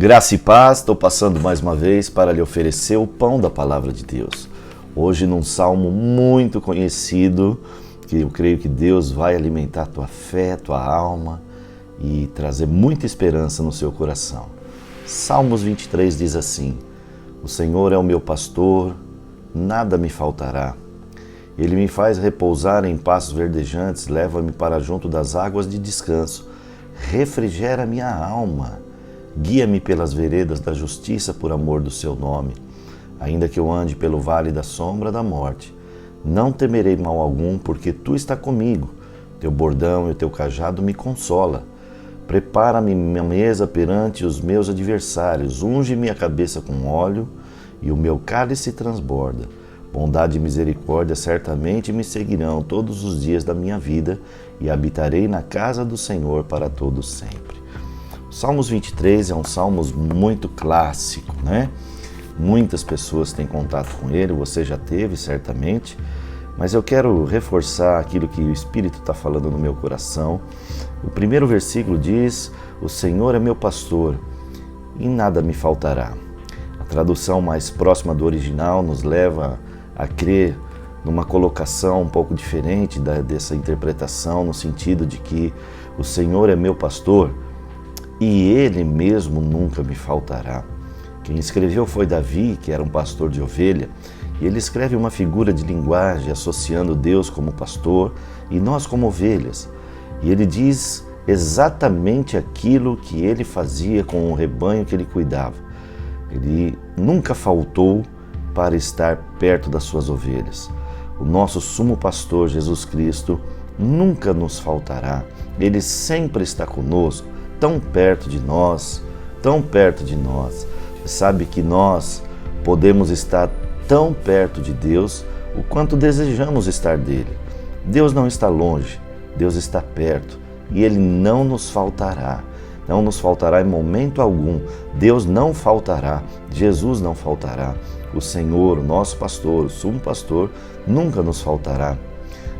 Graça e paz, estou passando mais uma vez para lhe oferecer o pão da palavra de Deus. Hoje num salmo muito conhecido, que eu creio que Deus vai alimentar tua fé, tua alma e trazer muita esperança no seu coração. Salmos 23 diz assim: O Senhor é o meu pastor, nada me faltará. Ele me faz repousar em pastos verdejantes, leva-me para junto das águas de descanso, refrigera minha alma. Guia-me pelas veredas da justiça por amor do seu nome. Ainda que eu ande pelo vale da sombra da morte, não temerei mal algum, porque tu está comigo. Teu bordão e o teu cajado me consola. Prepara-me minha mesa perante os meus adversários, unge-me a cabeça com óleo e o meu cálice transborda. Bondade e misericórdia certamente me seguirão todos os dias da minha vida e habitarei na casa do Senhor para todo sempre. Salmos 23 é um salmo muito clássico, né? Muitas pessoas têm contato com ele, você já teve certamente, mas eu quero reforçar aquilo que o Espírito está falando no meu coração. O primeiro versículo diz: O Senhor é meu pastor e nada me faltará. A tradução mais próxima do original nos leva a crer numa colocação um pouco diferente dessa interpretação, no sentido de que o Senhor é meu pastor e Ele mesmo nunca me faltará. Quem escreveu foi Davi, que era um pastor de ovelha, e ele escreve uma figura de linguagem associando Deus como pastor e nós como ovelhas. E ele diz exatamente aquilo que ele fazia com o rebanho que ele cuidava. Ele nunca faltou para estar perto das suas ovelhas. O nosso sumo pastor, Jesus Cristo, nunca nos faltará. Ele sempre está conosco, tão perto de nós, tão perto de nós. Sabe que nós podemos estar tão perto de Deus o quanto desejamos estar dele. Deus não está longe, Deus está perto e Ele não nos faltará. Não nos faltará em momento algum. Deus não faltará, Jesus não faltará. O Senhor, o nosso pastor, o sumo pastor, nunca nos faltará.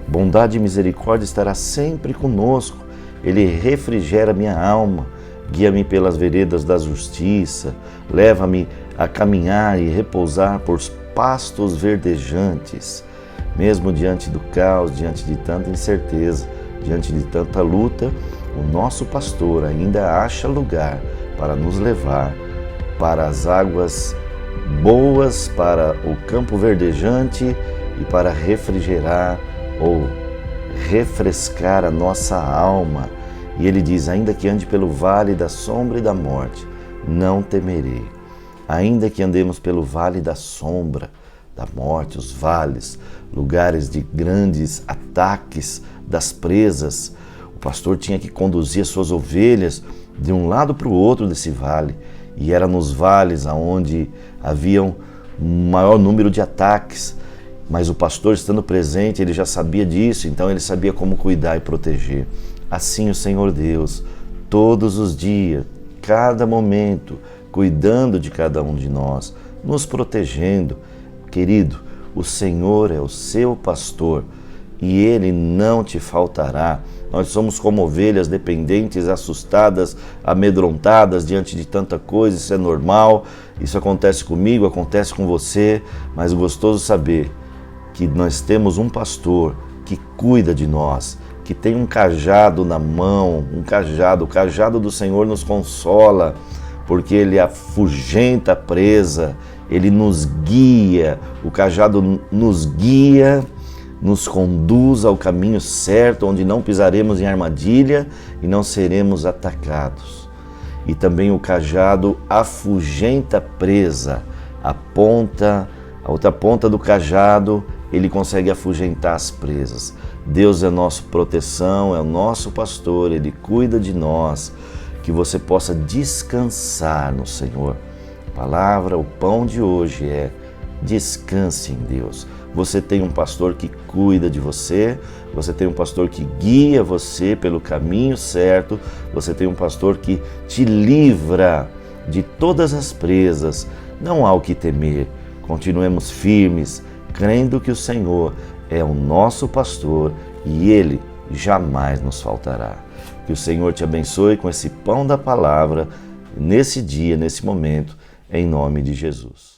Bondade e misericórdia estará sempre conosco. Ele refrigera minha alma, guia-me pelas veredas da justiça, leva-me a caminhar e repousar por pastos verdejantes. Mesmo diante do caos, diante de tanta incerteza, diante de tanta luta, o nosso pastor ainda acha lugar para nos levar para as águas boas, para o campo verdejante e para refrigerar ou refrescar a nossa alma. E ele diz: ainda que ande pelo vale da sombra e da morte, não temerei. Ainda que andemos pelo vale da sombra, da morte, os vales, lugares de grandes ataques das presas, o pastor tinha que conduzir as suas ovelhas de um lado para o outro desse vale, e era nos vales onde haviam um maior número de ataques. Mas o pastor, estando presente, ele já sabia disso, então ele sabia como cuidar e proteger. Assim o Senhor Deus, todos os dias, cada momento, cuidando de cada um de nós, nos protegendo. Querido, o Senhor é o seu pastor e Ele não te faltará. Nós somos como ovelhas dependentes, assustadas, amedrontadas diante de tanta coisa, isso é normal, isso acontece comigo, acontece com você, mas é gostoso saber que nós temos um pastor que cuida de nós, que tem um cajado na mão, o cajado do Senhor nos consola, porque Ele afugenta a presa, Ele nos guia, o cajado nos guia, nos conduz ao caminho certo, onde não pisaremos em armadilha e não seremos atacados. E também o cajado afugenta a presa, a outra ponta do cajado, ele consegue afugentar as presas. Deus é nossa proteção, é o nosso pastor, Ele cuida de nós, que você possa descansar no Senhor. A palavra, o pão de hoje é: descanse em Deus. Você tem um pastor que cuida de você, você tem um pastor que guia você pelo caminho certo, você tem um pastor que te livra de todas as presas. Não há o que temer. Continuemos firmes, crendo que o Senhor é o nosso pastor e Ele jamais nos faltará. Que o Senhor te abençoe com esse pão da palavra. nesse dia, nesse momento, em nome de Jesus.